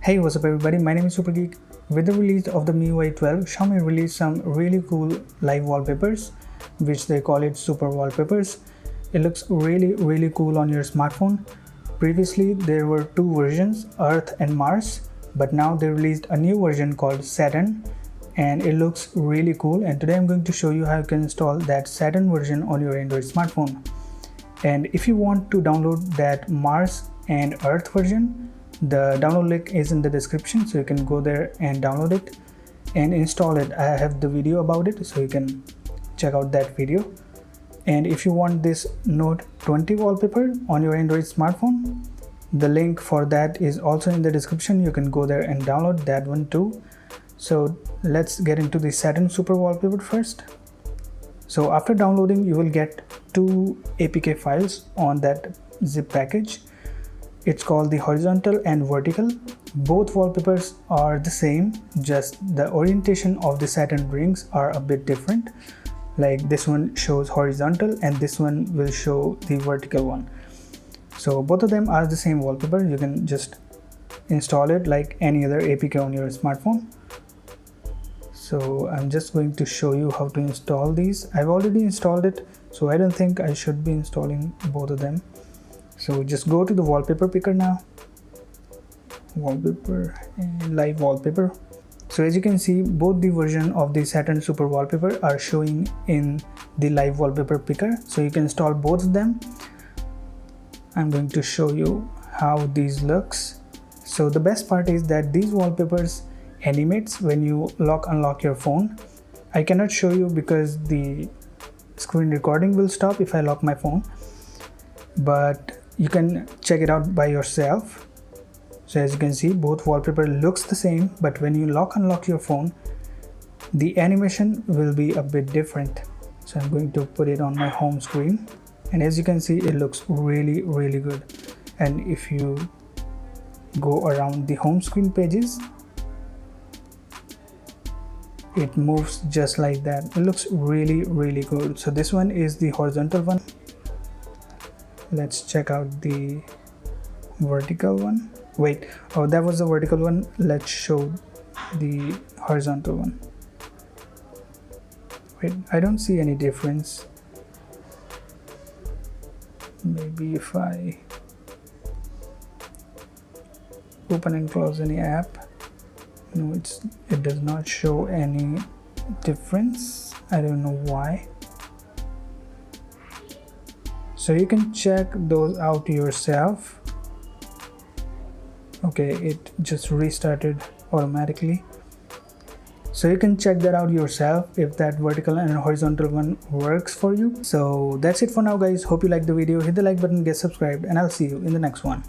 Hey, what's up everybody, my name is Supergeek. With the release of the MIUI 12, Xiaomi released some really cool live wallpapers, which they call it Super Wallpapers. It looks really cool on your smartphone. Previously there were two versions, Earth and Mars, but now they released a new version called Saturn and it looks really cool, and today I'm going to show you how you can install that Saturn version on your Android smartphone. And if you want to download that Mars and Earth version, the download link is in the description, so you can go there and download it and install it. I have the video about it, so you can check out that video. And if you want this Note 20 wallpaper on your Android smartphone, the link for that is also in the description. You can go there and download that one too. So let's get into the Saturn Super Wallpaper first. So after downloading, you will get two APK files on that zip package. It's called the horizontal and vertical. Both wallpapers are the same, just the orientation of the Saturn rings are a bit different. Like this one shows horizontal and this one will show the vertical one. So both of them are the same wallpaper. You can just install it like any other APK on your smartphone. So I'm just going to show you how to install these. I've already installed it, so I don't think I should be installing both of them. So just go to the wallpaper picker now, wallpaper and live wallpaper. So as you can see, both the version of the Saturn Super Wallpaper are showing in the live wallpaper picker, so you can install both of them. I'm going to show you how these looks. So the best part is that these wallpapers animates when you unlock your phone. I cannot show you because the screen recording will stop if I lock my phone, but you can check it out by yourself. So as you can see, both wallpaper looks the same, but when you unlock your phone, the animation will be a bit different. So I'm going to put it on my home screen, and as you can see, it looks really good. And if you go around the home screen pages, it moves just like that. It looks really good. So this one is the horizontal one. Let's check out the vertical one. Wait, oh, that was the vertical one. Let's show the horizontal one. Wait, I don't see any difference. Maybe if I open and close any app, no, it does not show any difference. I don't know why. So you can check those out yourself. Okay, it just restarted automatically. So you can check that out yourself if that vertical and horizontal one works for you. So that's it for now guys. Hope you liked the video. Hit the like button, get subscribed, and I'll see you in the next one.